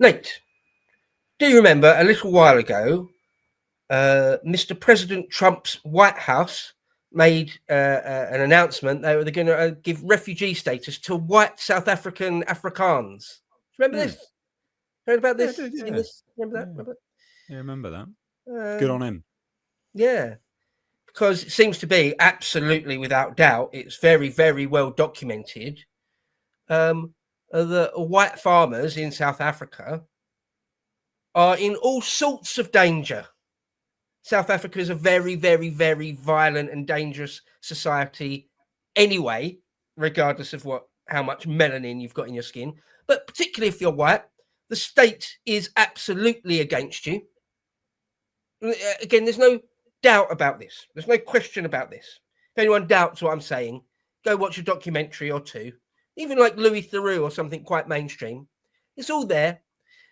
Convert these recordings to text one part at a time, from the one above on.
Nate, do you remember a little while ago, Mr. President Trump's White House made an announcement that they're going to give refugee status to white South African Afrikaans? Remember this? Heard about this? Yeah, I did, Seen this? Remember that? Remember? Yeah, I remember that. Good on him. Yeah, because it seems to be absolutely without doubt, it's very, very well documented. The white farmers in South Africa are in all sorts of danger. South Africa is a very, very, very violent and dangerous society anyway, regardless of how much melanin you've got in your skin. But particularly if you're white, the state is absolutely against you. Again, there's no doubt about this. There's no question about this. If anyone doubts what I'm saying, go watch a documentary or two, even like Louis Theroux or something quite mainstream. It's all there.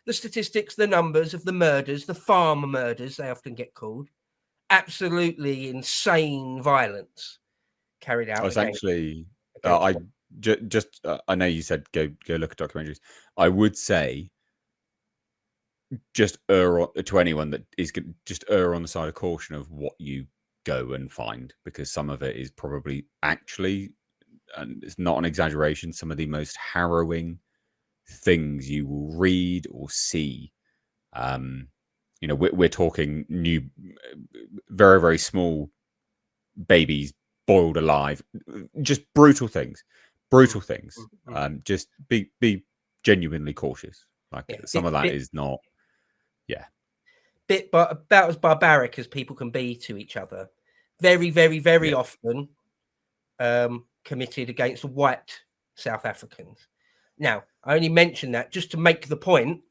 The statistics, the numbers of the murders, the farm murders, they often get called. Absolutely insane violence carried out. I was actually, I know you said go look at documentaries. I would say just err to anyone that is just err on the side of caution of what you go and find, because some of it is probably actually, and it's not an exaggeration, some of the most harrowing things you will read or see. We're talking new, very, very small babies boiled alive, just brutal things. Just be genuinely cautious. Some of that is not, but about as barbaric as people can be to each other. Very, very, very often committed against white South Africans. Now, I only mention that just to make the point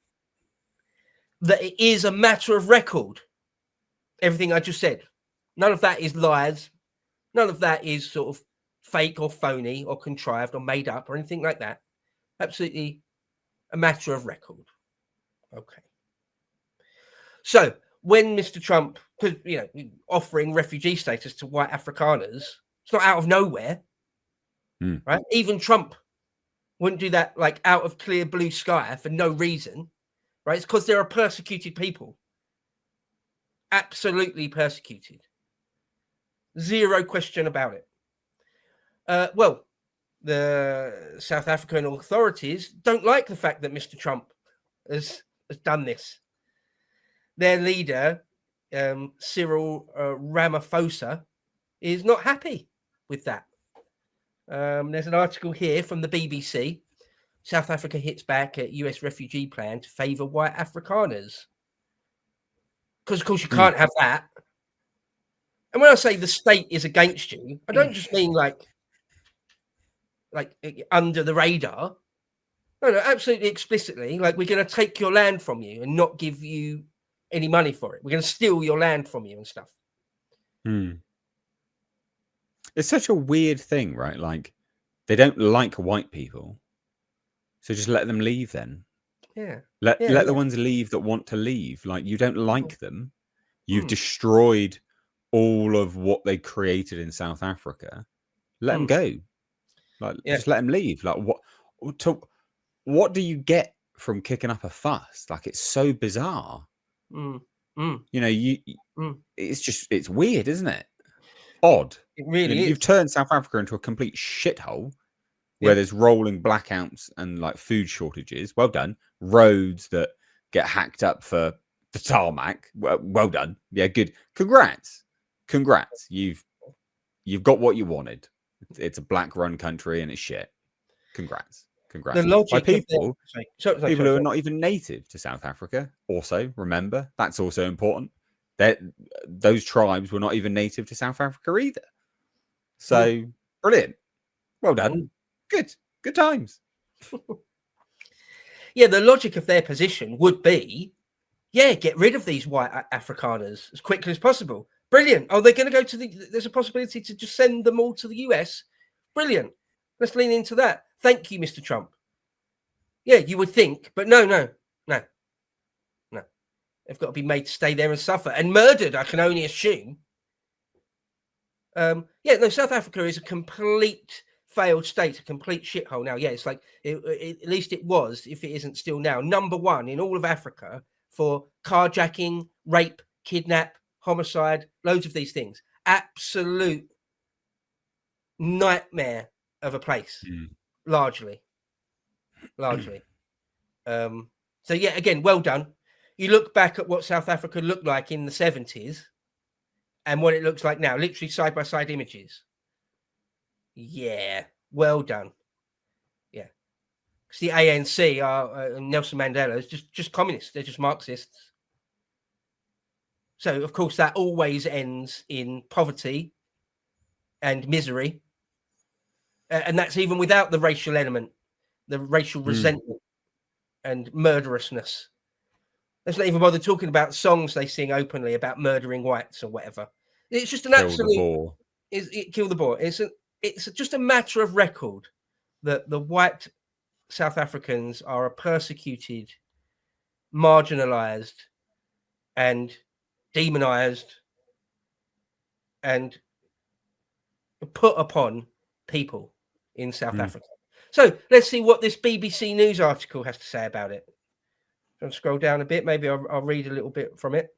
that it is a matter of record. Everything I just said. None of that is lies. None of that is sort of fake or phony or contrived or made up or anything like that. Absolutely a matter of record. Okay. So when Mr. Trump, offering refugee status to white Afrikaners, it's not out of nowhere, right? Even Trump wouldn't do that like out of clear blue sky for no reason, right? It's because there are persecuted people. Absolutely persecuted. Zero question about it. Well, the South African authorities don't like the fact that Mr. Trump has done this. Their leader, Cyril Ramaphosa, is not happy with that. There's an article here from the BBC. South Africa hits back at US refugee plan to favour white Afrikaners. Because, of course, you can't have that. And when I say the state is against you, I don't just mean like under the radar. No, absolutely explicitly. Like, we're going to take your land from you and not give you any money for it. We're going to steal your land from you and stuff. It's such a weird thing, right? Like, they don't like white people, so just let them leave then. Yeah. Let the ones leave that want to leave. Like, you don't like them. You've destroyed all of what they created in South Africa. Let them go. Like, just let them leave. Like, what do you get from kicking up a fuss? Like, it's so bizarre. It's weird, isn't it? Odd. It really is. You've turned South Africa into a complete shithole where there's rolling blackouts and like food shortages. Well done. Roads that get hacked up for the tarmac. Well done. Yeah, good. Congrats. You've got what you wanted. It's a black run country and it's shit. Congrats. The logic by people who are not even native to South Africa. Also, remember, that's also important. Those tribes were not even native to South Africa either. So, brilliant. Well done. Good times. The logic of their position would be, get rid of these white Afrikaners as quickly as possible. Brilliant. Oh, they're going to go there's a possibility to just send them all to the US. Brilliant. Let's lean into that. Thank you, Mr. Trump. Yeah, you would think, but no. They've got to be made to stay there and suffer and murdered, I can only assume. South Africa is a complete failed state, a complete shithole now. Yeah, it's like at least it was, if it isn't still now, #1 in all of Africa for carjacking, rape, kidnap, homicide, loads of these things. Absolute nightmare of a place, largely. So yeah, again, well done. You look back at what South Africa looked like in the 70s and what it looks like now, literally side by side images. Yeah, well done. Yeah, because the ANC are Nelson Mandela is just communists. They're just Marxists. So of course that always ends in poverty and misery, and that's even without the racial element, the racial resentment and murderousness. Let's not even bother talking about songs they sing openly about murdering whites or whatever. It's just an absolute. Kill the boar. It's just a matter of record that the white South Africans are a persecuted, marginalized, and demonized and put upon people in South Africa. So let's see what this BBC News article has to say about it. I'll scroll down a bit. Maybe I'll read a little bit from it.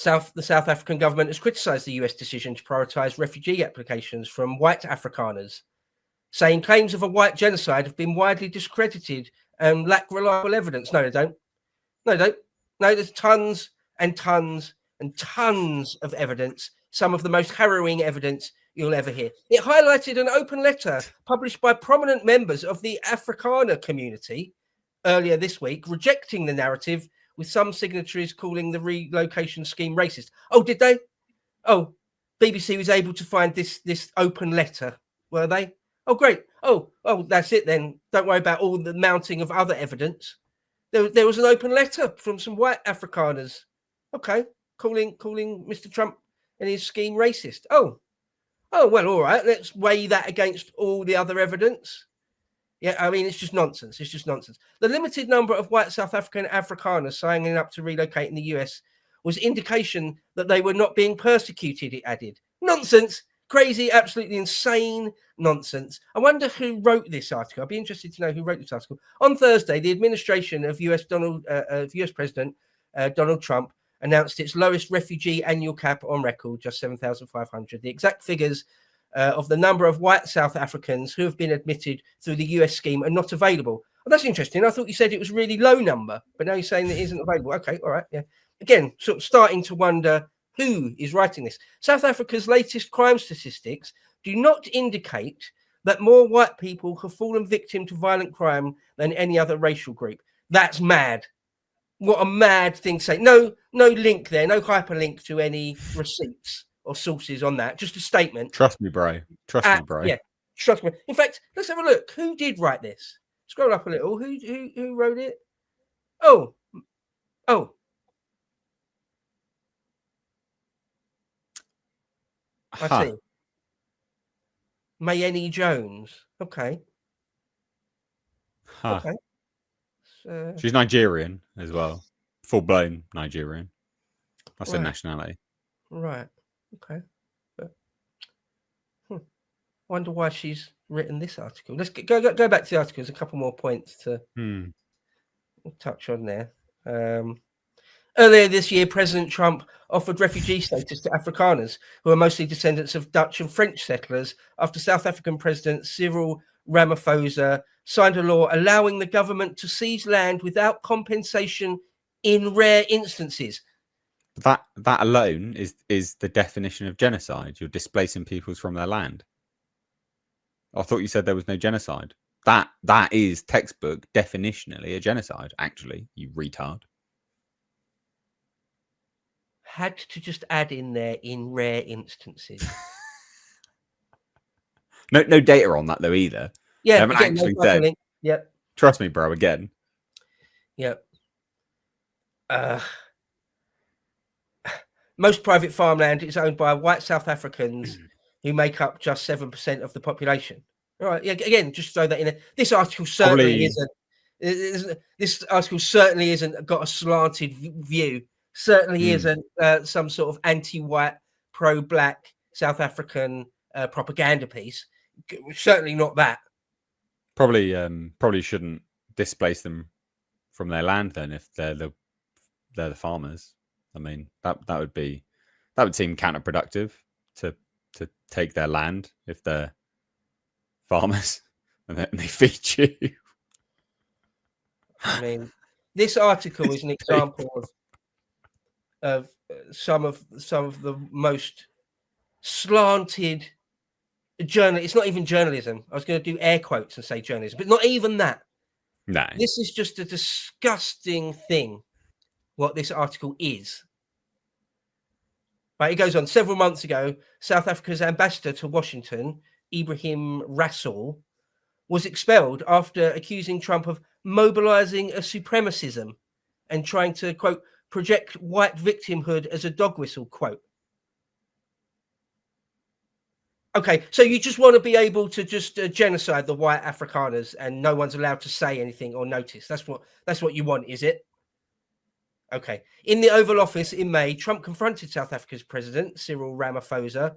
The South African government has criticised the US decision to prioritise refugee applications from white Afrikaners, saying claims of a white genocide have been widely discredited and lack reliable evidence. No, they don't. No, they don't. No, there's tons and tons and tons of evidence, some of the most harrowing evidence you'll ever hear. It highlighted an open letter published by prominent members of the Afrikaner community earlier this week, rejecting the narrative, with some signatories calling the relocation scheme racist. Oh, did they? Oh, BBC was able to find this open letter, were they? Oh, great. Oh, that's it then. Don't worry about all the mounting of other evidence. There was an open letter from some white Afrikaners. Okay, calling Mr. Trump and his scheme racist. Oh, well, all right. Let's weigh that against all the other evidence. Yeah, I mean, it's just nonsense. It's just nonsense. The limited number of white South African Afrikaners signing up to relocate in the US was indication that they were not being persecuted, it added. Nonsense. Crazy, absolutely insane nonsense. I wonder who wrote this article. I'd be interested to know who wrote this article. On Thursday, the administration of US President Donald Trump announced its lowest refugee annual cap on record, just 7,500. The exact figures of the number of white South Africans who have been admitted through the US scheme are not available. Well, that's interesting. I thought you said it was a really low number, but now you're saying that it isn't available. Okay, all right, yeah. Again, sort of starting to wonder who is writing this. South Africa's latest crime statistics do not indicate that more white people have fallen victim to violent crime than any other racial group. That's mad. What a mad thing to say. No link there, no hyperlink to any receipts or sources on that. Just a statement. Trust me, bro. Trust me, bro. Yeah, trust me. In fact, let's have a look. Who did write this? Scroll up a little. Who wrote it? Oh. I see. Mayeni Jones. Okay. Huh. Okay. She's Nigerian as well. Full-blown Nigerian. That's her nationality. Right. Okay. Wonder why she's written this article. Let's go back to the article. There's a couple more points to touch on there. Earlier this year, President Trump offered refugee status to Afrikaners, who are mostly descendants of Dutch and French settlers, after South African President Cyril Ramaphosa signed a law allowing the government to seize land without compensation in rare instances. That alone is the definition of genocide. You're displacing peoples from their land. I thought you said there was no genocide. That is textbook definitionally a genocide, actually, you retard. Had to just add in there in rare instances. No data on that though either. Yeah, I haven't actually said. Yep. Trust me, bro. Again. Yep. Most private farmland is owned by white South Africans who make up just 7% of the population. All right. Yeah. Again, just throw that in there. This article certainly isn't. This article certainly isn't got a slanted view. Certainly isn't some sort of anti-white, pro-black South African propaganda piece. Certainly not that. Probably shouldn't displace them from their land then if they're the farmers. I mean, that would seem counterproductive to take their land if they're farmers and they feed you. I mean, this article is an example of some of the most slanted journal. It's not even journalism. I was going to do air quotes and say journalism, but not even that. No, this is just a disgusting thing. What this article is. Right, it goes on. Several months ago, South Africa's ambassador to Washington, Ibrahim Rasool, was expelled after accusing Trump of mobilizing a supremacism and trying to, quote, project white victimhood as a dog whistle, quote. Okay, so you just want to be able to just genocide the white Afrikaners and no one's allowed to say anything or notice. That's what you want, is it? Okay. In the Oval Office in May, Trump confronted South Africa's president, Cyril Ramaphosa,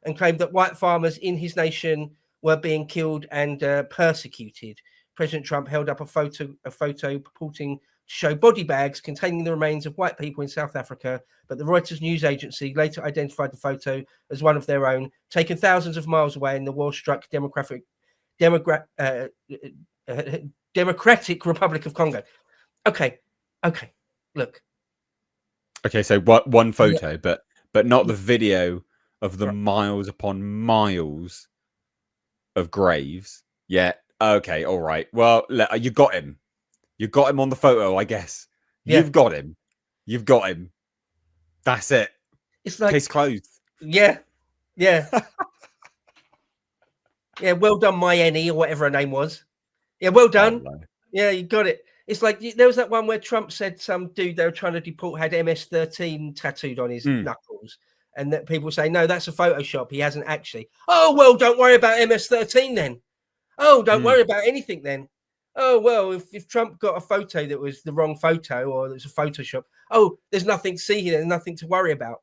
and claimed that white farmers in his nation were being killed and persecuted. President Trump held up a photo purporting to show body bags containing the remains of white people in South Africa, but the Reuters news agency later identified the photo as one of their own, taken thousands of miles away in the war-struck Democratic Republic of Congo. Okay. Look. Okay, so one photo, yeah. but not the video of the miles upon miles of graves. Yeah. Okay. All right. Well, you got him. You got him on the photo, I guess. Yeah. You've got him. That's it. It's like case closed. Yeah. Yeah, well done, my Annie, or whatever her name was. Yeah, well done. Yeah, you got it. It's like there was that one where Trump said some dude they were trying to deport had MS-13 tattooed on his knuckles, and that people say, no, that's a Photoshop. He hasn't actually. Oh, well, don't worry about MS-13 then. Oh, don't worry about anything then. Oh, well, if Trump got a photo that was the wrong photo or it was a Photoshop, oh, there's nothing to see here. There's nothing to worry about.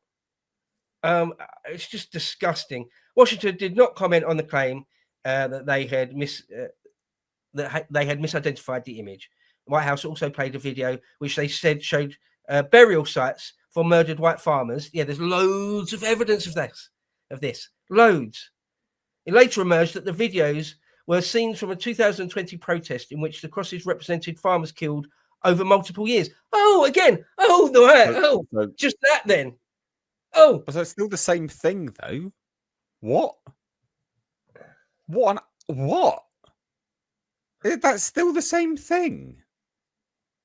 It's just disgusting. Washington did not comment on the claim that they had misidentified the image. The White House also played a video which they said showed burial sites for murdered white farmers. Yeah, there's loads of evidence of this. Loads. It later emerged that the videos were scenes from a 2020 protest in which the crosses represented farmers killed over multiple years. Oh, again. Oh, no. Just that then. Oh. So it's still the same thing, though. What? What? That's still the same thing.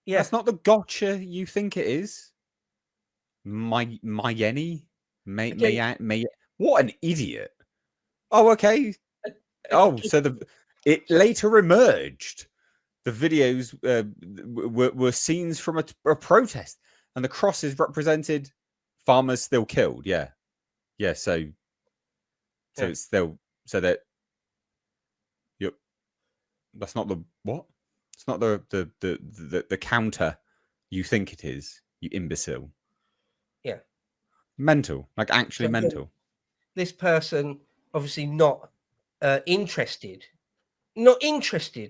Yeah. That's not the gotcha you think it is. My Yenny? May. What an idiot. Oh, okay. So it later emerged. The videos were scenes from a protest, and the crosses represented farmers still killed. Yeah. So it's still that. Yep. That's not the what? It's not the counter you think it is. You imbecile. Yeah. Mental, like actually mental. This person obviously not interested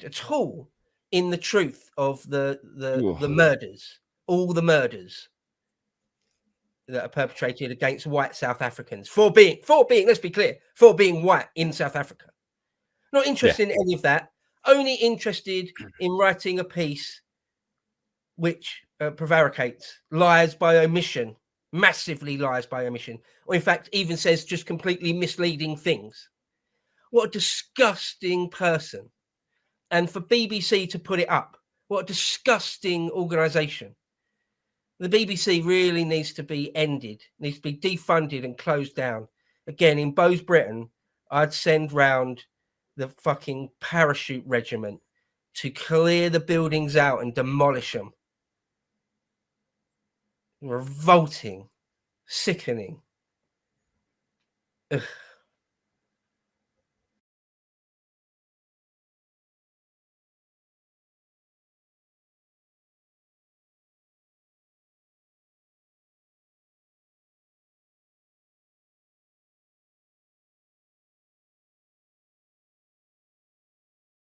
at all in the truth of the murders, all the murders that are perpetrated against white South Africans for being, let's be clear, for being white in South Africa. Not interested in any of that. Only interested in writing a piece which prevaricates, lies by omission, massively lies by omission, or in fact even says just completely misleading things. What a disgusting person. And for BBC to put it up, what a disgusting organisation. The BBC really needs to be ended, needs to be defunded and closed down. Again, in Bowes, Britain, I'd send round the fucking parachute regiment to clear the buildings out and demolish them. Revolting, sickening. Ugh.